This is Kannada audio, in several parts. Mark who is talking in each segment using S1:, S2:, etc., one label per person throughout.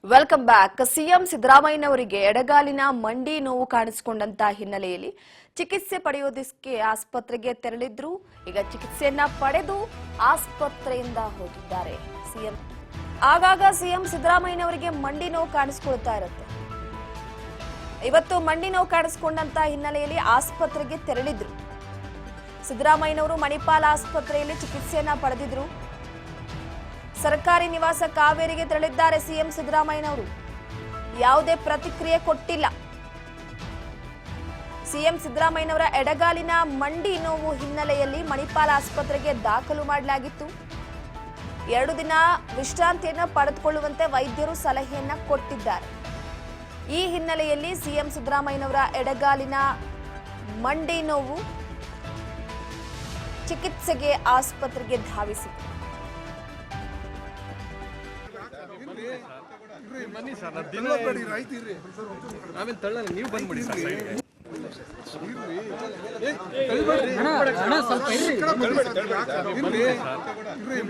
S1: Welcome back. ಸಿಎಂ ಸಿದ್ದರಾಮಯ್ಯನವರಿಗೆ ಎಡಗಾಲಿನ ಮಂಡಿ ನೋವು ಕಾಣಿಸಿಕೊಂಡಂತ ಹಿನ್ನೆಲೆಯಲ್ಲಿ ಚಿಕಿತ್ಸೆ ಪಡೆಯೋದಕ್ಕೆ ಆಸ್ಪತ್ರೆಗೆ ತೆರಳಿದ್ರು. ಈಗ ಚಿಕಿತ್ಸೆಯನ್ನ ಪಡೆದು ಆಸ್ಪತ್ರೆಯಿಂದ ಹೋಗಿದ್ದಾರೆ ಸಿಎಂ. ಆಗಾಗ ಸಿಎಂ ಸಿದ್ದರಾಮಯ್ಯನವರಿಗೆ ಮಂಡಿ ನೋವು ಕಾಣಿಸಿಕೊಳ್ತಾ ಇರುತ್ತೆ. ಇವತ್ತು ಮಂಡಿ ನೋವು ಕಾಣಿಸಿಕೊಂಡಂತ ಹಿನ್ನೆಲೆಯಲ್ಲಿ ಆಸ್ಪತ್ರೆಗೆ ತೆರಳಿದ್ರು. ಸಿದ್ದರಾಮಯ್ಯನವರು ಮಣಿಪಾಲ ಆಸ್ಪತ್ರೆಯಲ್ಲಿ ಚಿಕಿತ್ಸೆಯನ್ನ ಪಡೆದಿದ್ರು. ಸರ್ಕಾರಿ ನಿವಾಸ ಕಾವೇರಿಗೆ ತೆರಳಿದ್ದಾರೆ ಸಿಎಂ ಸಿದ್ದರಾಮಯ್ಯನವರು. ಯಾವುದೇ ಪ್ರತಿಕ್ರಿಯೆ ಕೊಟ್ಟಿಲ್ಲ. ಸಿಎಂ ಸಿದ್ದರಾಮಯ್ಯನವರ ಎಡಗಾಲಿನ ಮಂಡಿ ನೋವು ಹಿನ್ನೆಲೆಯಲ್ಲಿ ಮಣಿಪಾಲ ಆಸ್ಪತ್ರೆಗೆ ದಾಖಲು ಮಾಡಲಾಗಿತ್ತು. 2 ದಿನ ವಿಶ್ರಾಂತಿಯನ್ನು ಪಡೆದುಕೊಳ್ಳುವಂತೆ ವೈದ್ಯರು ಸಲಹೆಯನ್ನ ಕೊಟ್ಟಿದ್ದಾರೆ. ಈ ಹಿನ್ನೆಲೆಯಲ್ಲಿ ಸಿಎಂ ಸಿದ್ದರಾಮಯ್ಯನವರ ಎಡಗಾಲಿನ ಮಂಡಿ ನೋವು ಚಿಕಿತ್ಸೆಗೆ ಆಸ್ಪತ್ರೆಗೆ ಧಾವಿಸಿತು.
S2: ಬನ್ನಿ ಸರ್, ದಿನ ಆಮೇಲೆ ತಳ್ಳ ನೀವು ಬಂದ್ಬಿಡಿ ಸರ್.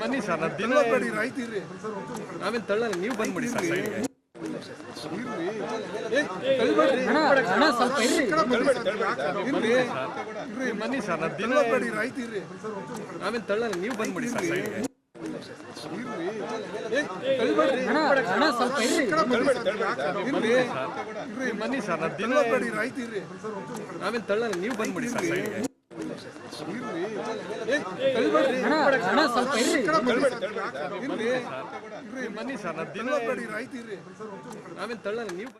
S2: ಬನ್ನಿ ಸರ್, ದಿನ ಆಮೇಲೆ ತಳ್ಳ ನೀವು ಬಂದ್ಬಿಡಿ ಸರ್. ಬನ್ನಿ ಸರ್, ದಿನ ಆಮೇಲೆ ತಳ್ಳ ನೀವು ಬಂದ್ಬಿಡಿ ಸರ್. ಬನ್ನಿ ಸರ್, ದಿನ ಆಮೇಲೆ ತಳ್ಳ ನೀವು ಬಂದ್ಬಿಡಿ ಸರ್. ಬನ್ನಿ ಸರ್, ದಿನ ಆಮೇಲೆ ತಳ್ಳ ನೀವು.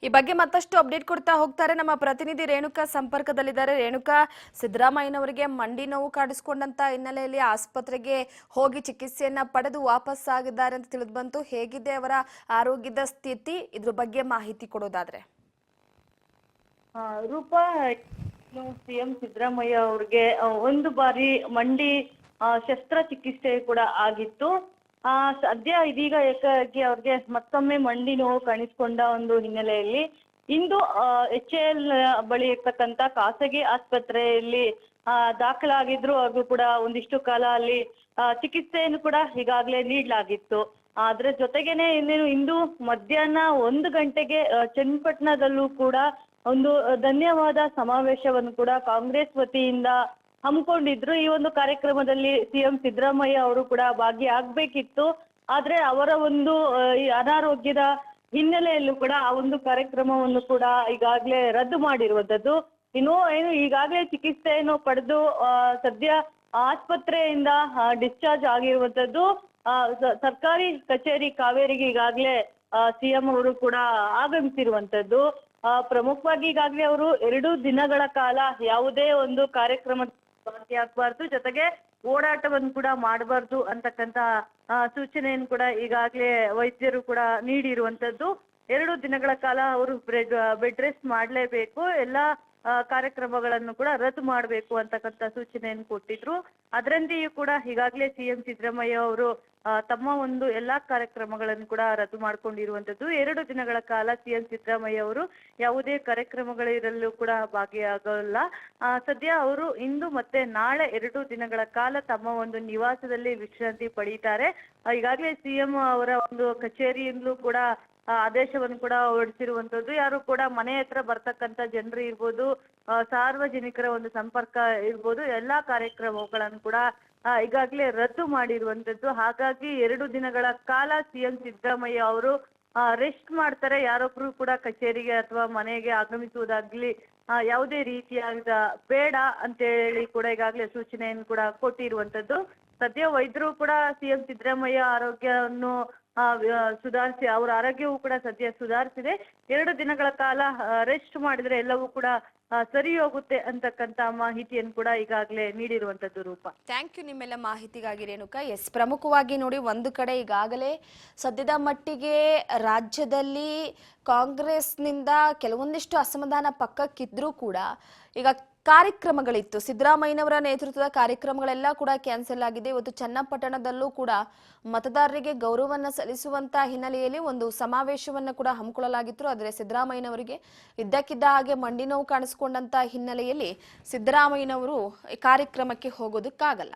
S1: ಈ ಬಗ್ಗೆ ಮತ್ತಷ್ಟು ಅಪ್ಡೇಟ್ ಕೊಡ್ತಾ ಹೋಗ್ತಾರೆ ನಮ್ಮ ಪ್ರತಿನಿಧಿ ರೇಣುಕಾ ಸಂಪರ್ಕದಲ್ಲಿದ್ದಾರೆ. ರೇಣುಕಾ, ಸಿದ್ದರಾಮಯ್ಯನವರಿಗೆ ಮಂಡಿ ನೋವು ಕಾಣಿಸಿಕೊಂಡಂತ ಹಿನ್ನೆಲೆಯಲ್ಲಿ ಆಸ್ಪತ್ರೆಗೆ ಹೋಗಿ ಚಿಕಿತ್ಸೆಯನ್ನ ಪಡೆದು ವಾಪಸ್ ಆಗಿದ್ದಾರೆ ಅಂತ ತಿಳಿದು ಬಂತು. ಹೇಗಿದೆ ಅವರ ಆರೋಗ್ಯದ ಸ್ಥಿತಿ? ಇದ್ರ ಬಗ್ಗೆ ಮಾಹಿತಿ ಕೊಡೋದಾದ್ರೆ.
S3: ರೂಪಾ, ಸಿಎಂ ಸಿದ್ದರಾಮಯ್ಯ ಅವ್ರಿಗೆ ಒಂದು ಬಾರಿ ಮಂಡಿ ಶಸ್ತ್ರಚಿಕಿತ್ಸೆ ಕೂಡ ಆಗಿತ್ತು. ಸದ್ಯ ಇದೀಗ ಏಕಾಏಕಿ ಅವ್ರಿಗೆ ಮತ್ತೊಮ್ಮೆ ಮಂಡಿ ನೋವು ಕಾಣಿಸಿಕೊಂಡ ಒಂದು ಹಿನ್ನೆಲೆಯಲ್ಲಿ ಇಂದು HAL ಬಳಿ ಇರ್ತಕ್ಕಂತ ಖಾಸಗಿ ಆಸ್ಪತ್ರೆಯಲ್ಲಿ ದಾಖಲಾಗಿದ್ರು. ಹಾಗೂ ಕೂಡ ಒಂದಿಷ್ಟು ಕಾಲ ಅಲ್ಲಿ ಚಿಕಿತ್ಸೆಯನ್ನು ಕೂಡ ಈಗಾಗಲೇ ನೀಡಲಾಗಿತ್ತು. ಅದ್ರ ಜೊತೆಗೇನೆ ಇನ್ನೇನು ಇಂದು ಮಧ್ಯಾಹ್ನ 1 ಗಂಟೆಗೆ ಚನ್ನಪಟ್ಟಣದಲ್ಲೂ ಕೂಡ ಒಂದು ಧನ್ಯವಾದ ಸಮಾವೇಶವನ್ನು ಕೂಡ ಕಾಂಗ್ರೆಸ್ ವತಿಯಿಂದ ಹಮ್ಮಿಕೊಂಡಿದ್ರು. ಈ ಒಂದು ಕಾರ್ಯಕ್ರಮದಲ್ಲಿ ಸಿಎಂ ಸಿದ್ದರಾಮಯ್ಯ ಅವರು ಕೂಡ ಭಾಗಿಯಾಗಬೇಕಿತ್ತು. ಆದ್ರೆ ಅವರ ಒಂದು ಈ ಅನಾರೋಗ್ಯದ ಹಿನ್ನೆಲೆಯಲ್ಲೂ ಕೂಡ ಆ ಒಂದು ಕಾರ್ಯಕ್ರಮವನ್ನು ಕೂಡ ಈಗಾಗಲೇ ರದ್ದು ಮಾಡಿರುವಂತದ್ದು. ಏನು ಈಗಾಗಲೇ ಚಿಕಿತ್ಸೆಯನ್ನು ಪಡೆದು ಸದ್ಯ ಆಸ್ಪತ್ರೆಯಿಂದ ಡಿಸ್ಚಾರ್ಜ್ ಆಗಿರುವಂತದ್ದು. ಸರ್ಕಾರಿ ಕಚೇರಿ ಕಾವೇರಿಗೆ ಈಗಾಗಲೇ ಸಿಎಂ ಅವರು ಕೂಡ ಆಗಮಿಸಿರುವಂತದ್ದು. ಪ್ರಮುಖವಾಗಿ ಈಗಾಗಲೇ ಅವರು 2 ದಿನಗಳ ಕಾಲ ಯಾವುದೇ ಒಂದು ಕಾರ್ಯಕ್ರಮ ಭಾಗಿಯಾಗಬಾರ್ದು, ಜೊತೆಗೆ ಓಡಾಟವನ್ನು ಕೂಡ ಮಾಡಬಾರ್ದು ಅಂತಕ್ಕಂತ ಸೂಚನೆಯನ್ನು ಕೂಡ ಈಗಾಗಲೇ ವೈದ್ಯರು ಕೂಡ ನೀಡಿರುವಂತದ್ದು. 2 ದಿನಗಳ ಕಾಲ ಅವರು ಬೆಡ್ ರೆಸ್ಟ್ ಮಾಡಲೇಬೇಕು, ಎಲ್ಲಾ ಕಾರ್ಯಕ್ರಮಗಳನ್ನು ಕೂಡ ರದ್ದು ಮಾಡಬೇಕು ಅಂತಕ್ಕಂಥ ಸೂಚನೆಯನ್ನು ಕೊಟ್ಟಿದ್ರು. ಅದರಂತೆಯೂ ಕೂಡ ಈಗಾಗಲೇ ಸಿಎಂ ಸಿದ್ದರಾಮಯ್ಯ ಅವರು ತಮ್ಮ ಒಂದು ಎಲ್ಲಾ ಕಾರ್ಯಕ್ರಮಗಳನ್ನು ಕೂಡ ರದ್ದು ಮಾಡ್ಕೊಂಡಿರುವಂತದ್ದು. 2 ದಿನಗಳ ಕಾಲ ಸಿಎಂ ಸಿದ್ದರಾಮಯ್ಯ ಅವರು ಯಾವುದೇ ಕಾರ್ಯಕ್ರಮಗಳಿರಲು ಕೂಡ ಭಾಗಿಯಾಗಲ್ಲ. ಸದ್ಯ ಅವರು ಇಂದು ಮತ್ತೆ ನಾಳೆ 2 ದಿನಗಳ ಕಾಲ ತಮ್ಮ ಒಂದು ನಿವಾಸದಲ್ಲಿ ವಿಶ್ರಾಂತಿ ಪಡೀತಾರೆ. ಈಗಾಗಲೇ ಸಿಎಂ ಅವರ ಒಂದು ಕಚೇರಿಯಿಂದಲೂ ಕೂಡ ಆದೇಶವನ್ನು ಕೂಡ ಹೊರಡಿಸಿರುವಂತದ್ದು. ಯಾರು ಕೂಡ ಮನೆ ಹತ್ರ ಬರ್ತಕ್ಕಂತ ಜನರು ಇರ್ಬೋದು, ಸಾರ್ವಜನಿಕರ ಒಂದು ಸಂಪರ್ಕ ಇರ್ಬೋದು, ಎಲ್ಲಾ ಕಾರ್ಯಕ್ರಮಗಳನ್ನು ಕೂಡ ಈಗಾಗಲೇ ರದ್ದು ಮಾಡಿರುವಂತದ್ದು. ಹಾಗಾಗಿ 2 ದಿನಗಳ ಕಾಲ ಸಿಎಂ ಸಿದ್ದರಾಮಯ್ಯ ಅವರು ರೆಸ್ಟ್ ಮಾಡ್ತಾರೆ. ಯಾರೊಬ್ರು ಕೂಡ ಕಚೇರಿಗೆ ಅಥವಾ ಮನೆಗೆ ಆಗಮಿಸುವುದಾಗ್ಲಿ ಯಾವುದೇ ರೀತಿಯಾದ ಬೇಡ ಅಂತೇಳಿ ಕೂಡ ಈಗಾಗಲೇ ಸೂಚನೆಯನ್ನು ಕೂಡ ಕೊಟ್ಟಿರುವಂತದ್ದು. ಸದ್ಯ ವೈದ್ಯರು ಕೂಡ ಸಿಎಂ ಸಿದ್ದರಾಮಯ್ಯ ಆರೋಗ್ಯವನ್ನು ಸುಧಾರಿಸಿ, ಅವರ ಆರೋಗ್ಯವೂ ಕೂಡ ಸದ್ಯ ಸುಧಾರಿಸಿದೆ. 2 ದಿನಗಳ ಕಾಲ ರೆಸ್ಟ್ ಮಾಡಿದ್ರೆ ಎಲ್ಲವೂ ಕೂಡ ಸರಿ ಹೋಗುತ್ತೆ ಅಂತಕ್ಕಂತ ಮಾಹಿತಿಯನ್ನು ಕೂಡ ಈಗಾಗಲೇ ನೀಡಿರುವಂತದ್ದು. ರೂಪ,
S1: ಥ್ಯಾಂಕ್ ಯು ನಿಮ್ಮೆಲ್ಲ ಮಾಹಿತಿಗಾಗಿ ರೇಣುಕಾ. ಪ್ರಮುಖವಾಗಿ ನೋಡಿ, ಒಂದು ಕಡೆ ಈಗಾಗಲೇ ಸದ್ಯದ ಮಟ್ಟಿಗೆ ರಾಜ್ಯದಲ್ಲಿ ಕಾಂಗ್ರೆಸ್ನಿಂದ ಕೆಲವೊಂದಿಷ್ಟು ಅಸಮಾಧಾನ ಪಕ್ಕಕ್ಕಿದ್ರೂ ಕೂಡ ಈಗ ಕಾರ್ಯಕ್ರಮಗಳಿತ್ತು. ಸಿದ್ದರಾಮಯ್ಯನವರ ನೇತೃತ್ವದ ಕಾರ್ಯಕ್ರಮಗಳೆಲ್ಲ ಕೂಡ ಕ್ಯಾನ್ಸಲ್ ಆಗಿದೆ. ಇವತ್ತು ಚನ್ನಪಟ್ಟಣದಲ್ಲೂ ಕೂಡ ಮತದಾರರಿಗೆ ಗೌರವವನ್ನು ಸಲ್ಲಿಸುವಂತ ಹಿನ್ನೆಲೆಯಲ್ಲಿ ಒಂದು ಸಮಾವೇಶವನ್ನು ಕೂಡ ಹಮ್ಮಿಕೊಳ್ಳಲಾಗಿತ್ತು. ಆದರೆ ಸಿದ್ದರಾಮಯ್ಯನವರಿಗೆ ಇದ್ದಕ್ಕಿದ್ದ ಹಾಗೆ ಮಂಡಿ ನೋವು ಕಾಣಿಸಿಕೊಂಡಂತ ಹಿನ್ನೆಲೆಯಲ್ಲಿ ಸಿದ್ದರಾಮಯ್ಯನವರು ಕಾರ್ಯಕ್ರಮಕ್ಕೆ ಹೋಗೋದಕ್ಕಾಗಲ್ಲ.